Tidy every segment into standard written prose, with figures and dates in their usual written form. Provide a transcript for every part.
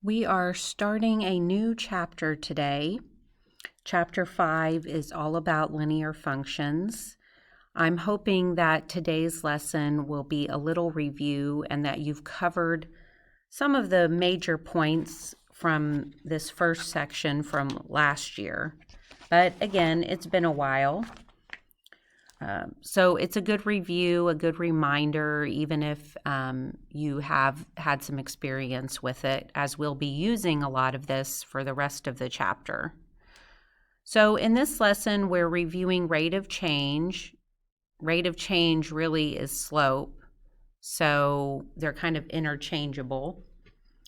We are starting a new chapter today. Chapter 5 is all about linear functions. I'm hoping that today's lesson will be a little review and that you've covered some of the major points from this first section from last year. But again, it's been a while. So it's a good review, a good reminder, even if you have had some experience with it, as we'll be using a lot of this for the rest of the chapter. So in this lesson, we're reviewing rate of change. Rate of change really is slope, so they're kind of interchangeable.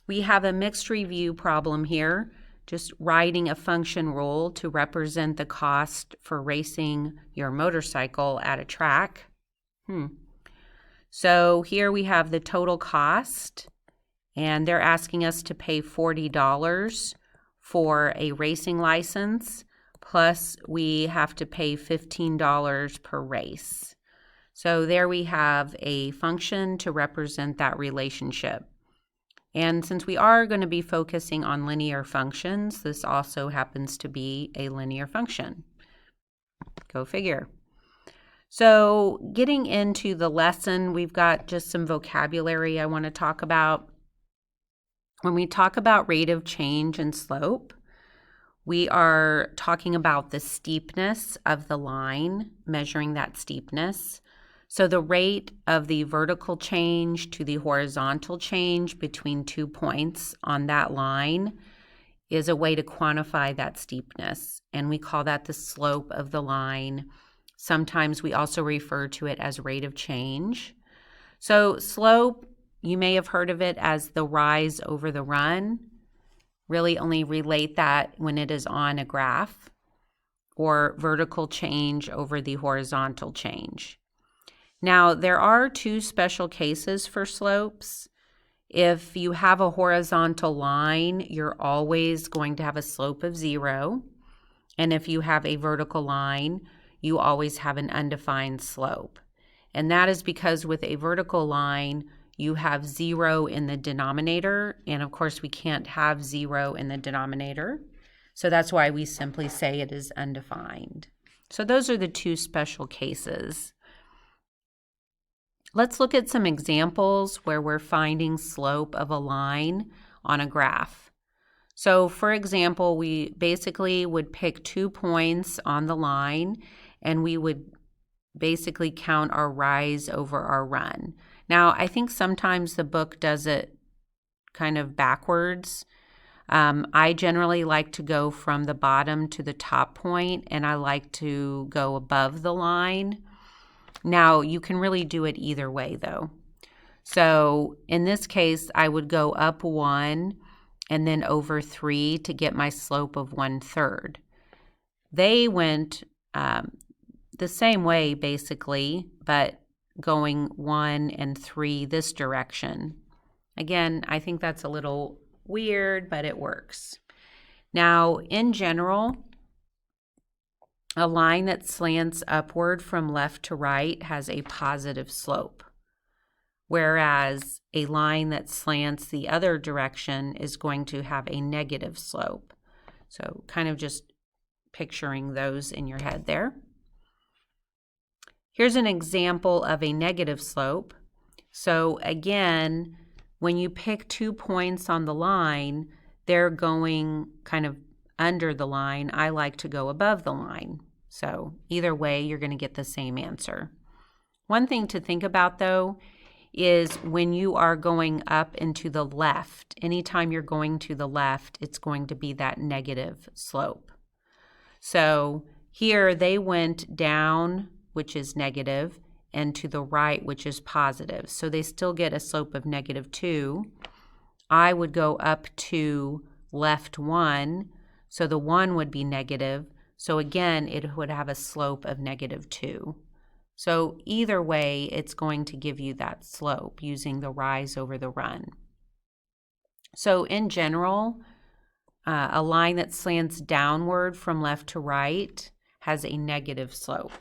We have a mixed review problem here, just writing a function rule to represent the cost for racing your motorcycle at a track. So here we have the total cost, and they're asking us to pay $40 for a racing license, plus we have to pay $15 per race. So there we have a function to represent that relationship. And since we are going to be focusing on linear functions, this also happens to be a linear function. Go figure. So getting into the lesson, we've got just some vocabulary I want to talk about. When we talk about rate of change and slope, we are talking about the steepness of the line, measuring that steepness. So the rate of the vertical change to the horizontal change between 2 points on that line is a way to quantify that steepness, and we call that the slope of the line. Sometimes we also refer to it as rate of change. So slope, you may have heard of it as the rise over the run. Really only relate that when it is on a graph, or vertical change over the horizontal change. Now, there are 2 special cases for slopes. If you have a horizontal line, you're always going to have a slope of 0. And if you have a vertical line, you always have an undefined slope. And that is because with a vertical line, you have 0 in the denominator. And of course, we can't have 0 in the denominator. So that's why we simply say it is undefined. So those are the 2 special cases. Let's look at some examples where we're finding slope of a line on a graph. So for example, we basically would pick 2 points on the line, and we would basically count our rise over our run. Now, I think sometimes the book does it kind of backwards. I generally like to go from the bottom to the top point, and I like to go above the line. Now, you can really do it either way, though. So in this case, I would go up 1 and then over 3 to get my slope of 1/3. They went the same way, basically, but going 1 and 3 this direction. Again, I think that's a little weird, but it works. Now, in general, a line that slants upward from left to right has a positive slope, whereas a line that slants the other direction is going to have a negative slope. So kind of just picturing those in your head there. Here's an example of a negative slope. So again, when you pick 2 points on the line, they're going kind of under the line. I like to go above the line. So either way, you're going to get the same answer. One thing to think about, though, is when you are going up and to the left, anytime you're going to the left, it's going to be that negative slope. So here they went down, which is negative, and to the right, which is positive. So they still get a slope of -2. I would go up to left 1, so the 1 would be negative. So again, it would have a slope of -2. So either way, it's going to give you that slope using the rise over the run. So in general, a line that slants downward from left to right has a negative slope.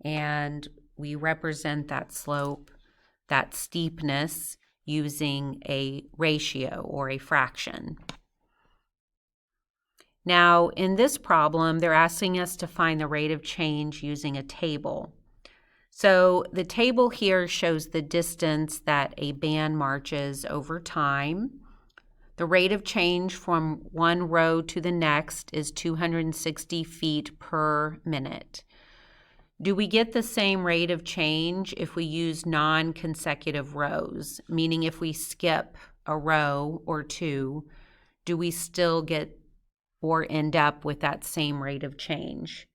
And we represent that slope, that steepness, using a ratio or a fraction. Now, in this problem, they're asking us to find the rate of change using a table. So the table here shows the distance that a band marches over time. The rate of change from one row to the next is 260 feet per minute. Do we get the same rate of change if we use non-consecutive rows? Meaning if we skip a row or two, do we still get or end up with that same rate of change?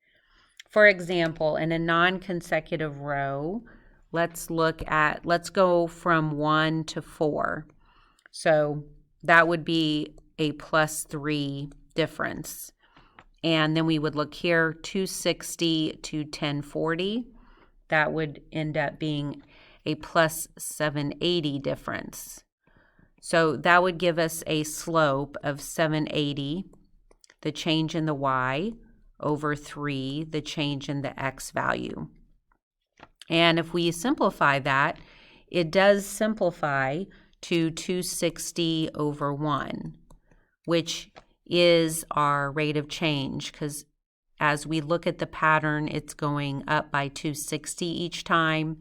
For example, in a non-consecutive row, let's go from 1 to 4. So that would be a +3 difference. And then we would look here, 260 to 1040. That would end up being a +780 difference. So that would give us a slope of 780, the change in the y, over 3, the change in the x value. And if we simplify that, it does simplify to 260 over 1, which is our rate of change, because as we look at the pattern, it's going up by 260 each time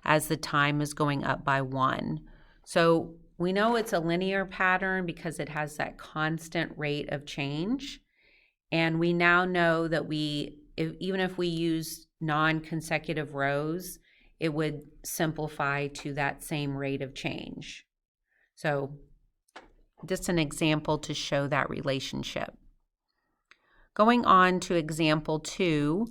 as the time is going up by 1. So we know it's a linear pattern because it has that constant rate of change. And we now know that even if we use non-consecutive rows, it would simplify to that same rate of change. So just an example to show that relationship. Going on to example 2,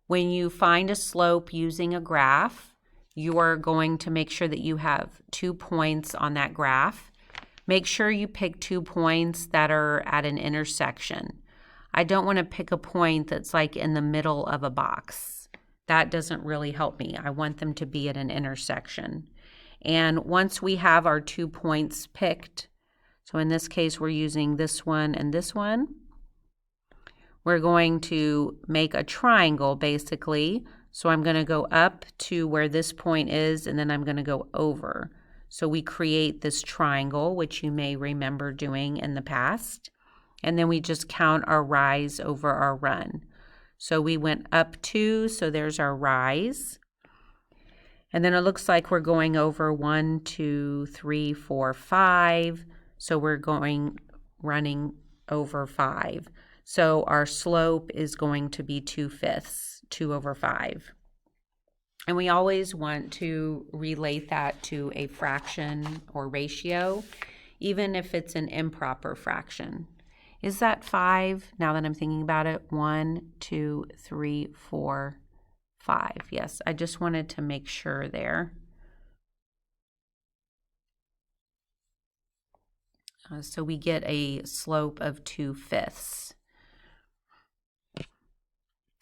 when you find a slope using a graph, you are going to make sure that you have 2 points on that graph. Make sure you pick 2 points that are at an intersection. I don't want to pick a point that's like in the middle of a box. That doesn't really help me. I want them to be at an intersection. And once we have our 2 points picked, so in this case we're using this one and this one, we're going to make a triangle basically. So I'm going to go up to where this point is, and then I'm going to go over. So we create this triangle, which you may remember doing in the past. And then we just count our rise over our run. So we went up 2, so there's our rise. And then it looks like we're going over 1, 2, 3, 4, 5. So we're running over 5. So our slope is going to be 2/5, 2 over 5. And we always want to relate that to a fraction or ratio, even if it's an improper fraction. Is that 5? Now that I'm thinking about it, 1, 2, 3, 4, 5. Yes, I just wanted to make sure there. So we get a slope of 2/5.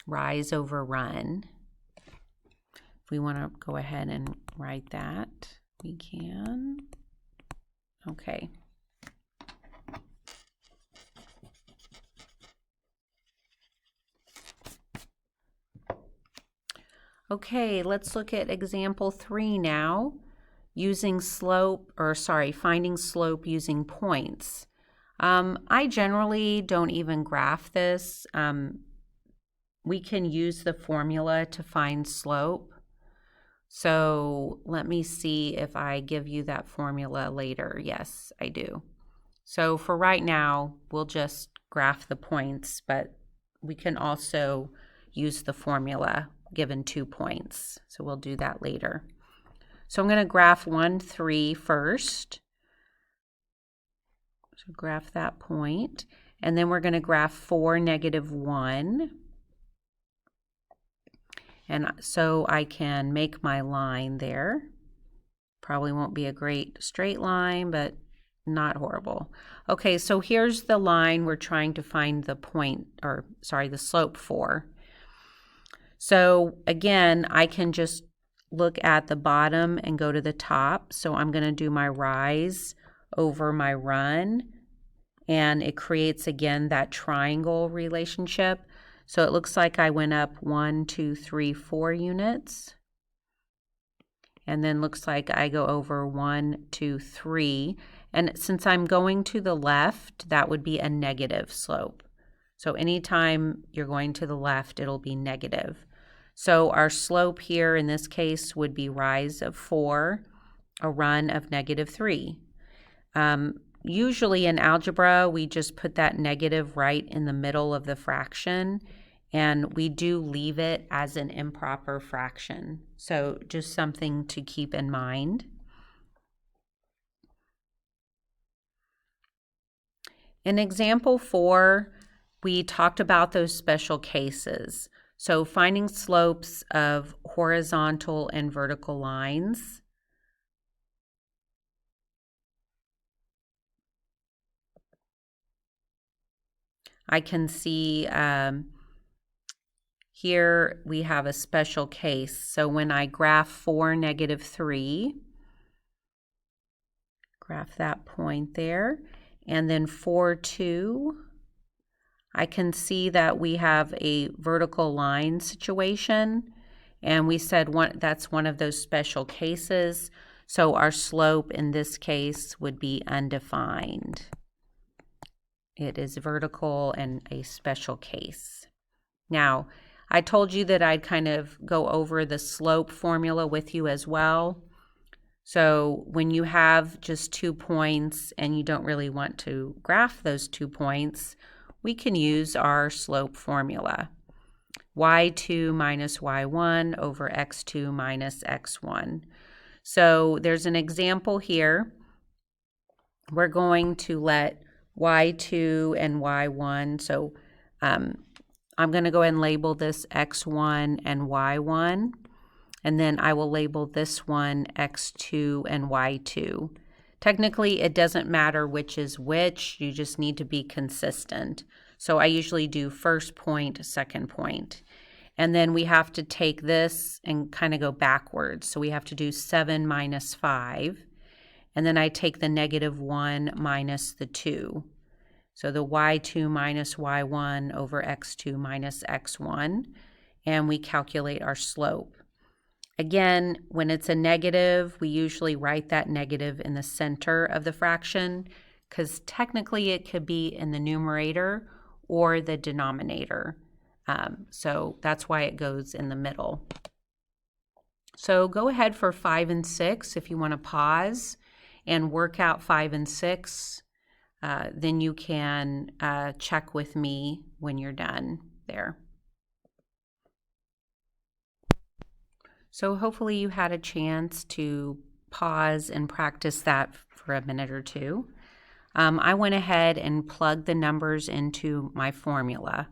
Rise over run. If we want to go ahead and write that, we can. Okay. Okay, let's look at example 3 now, finding slope using points. I generally don't even graph this. We can use the formula to find slope. So let me see if I give you that formula later. Yes, I do. So for right now, we'll just graph the points, but we can also use the formula given 2 points. So we'll do that later. So I'm going to graph 1, 3 first. So graph that point. And then we're going to graph 4, -1. And so I can make my line there. Probably won't be a great straight line, but not horrible. Okay, so here's the line we're trying to find the slope for. So again, I can just look at the bottom and go to the top. So I'm going to do my rise over my run, and it creates again that triangle relationship. So it looks like I went up 1, 2, 3, 4 units. and then looks like I go over 1, 2, 3. And since I'm going to the left, that would be a negative slope. So anytime you're going to the left, it'll be negative. So our slope here in this case would be rise of 4, a run of negative 3. Usually in algebra, we just put that negative right in the middle of the fraction, and we do leave it as an improper fraction. So just something to keep in mind. In example 4, we talked about those special cases. So finding slopes of horizontal and vertical lines. I can see here we have a special case. So when I graph 4, negative 3, graph that point there, and then 4, 2, I can see that we have a vertical line situation, and we said that's one of those special cases. So our slope in this case would be undefined. It is vertical and a special case. Now, I told you that I'd kind of go over the slope formula with you as well. So when you have just 2 points and you don't really want to graph those 2 points, we can use our slope formula. y2 minus y1 over x2 minus x1. So there's an example here. We're going to let y2 and y1, so I'm going to go ahead and label this x1 and y1, and then I will label this one x2 and y2. Technically, it doesn't matter which is which, you just need to be consistent. So I usually do first point, second point. And then we have to take this and kind of go backwards. So we have to do 7 minus 5. And then I take the negative 1 minus the 2. So the y2 minus y1 over x2 minus x1. And we calculate our slope. Again, when it's a negative, we usually write that negative in the center of the fraction, because technically it could be in the numerator or the denominator. So that's why it goes in the middle. So go ahead for 5 and 6 if you want to pause and work out 5 and 6. Then you can check with me when you're done there. So hopefully you had a chance to pause and practice that for a minute or two. I went ahead and plugged the numbers into my formula.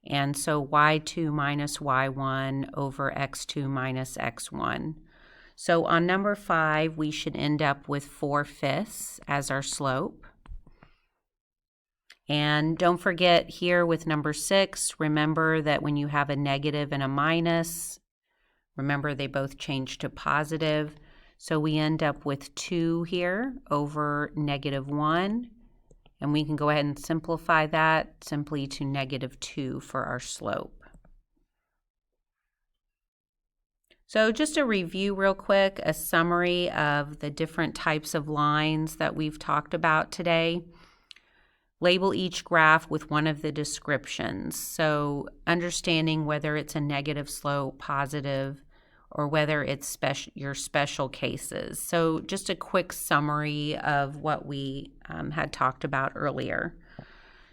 And so y2 minus y1 over x2 minus x1. So on number 5, we should end up with 4/5 as our slope. And don't forget here with number 6, remember that when you have a negative and a minus, remember they both change to positive. So we end up with 2 here over negative 1. And we can go ahead and simplify that simply to negative 2 for our slope. So just a review real quick, a summary of the different types of lines that we've talked about today. Label each graph with one of the descriptions. So understanding whether it's a negative slope, positive, or whether it's your special cases. So just a quick summary of what we had talked about earlier.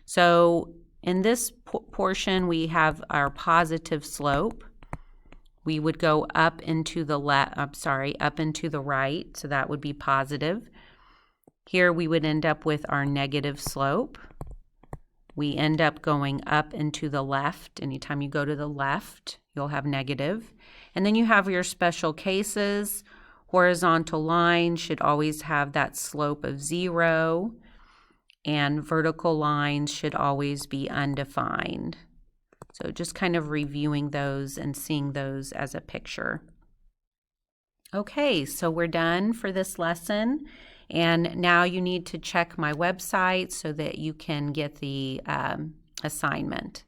So in this portion, we have our positive slope. We would go up into the up into the right, so that would be positive. Here we would end up with our negative slope. We end up going up into the left. Anytime you go to the left, you'll have negative. And then you have your special cases. Horizontal lines should always have that slope of 0, and vertical lines should always be undefined. So just kind of reviewing those and seeing those as a picture. Okay, so we're done for this lesson. And now you need to check my website so that you can get the assignment.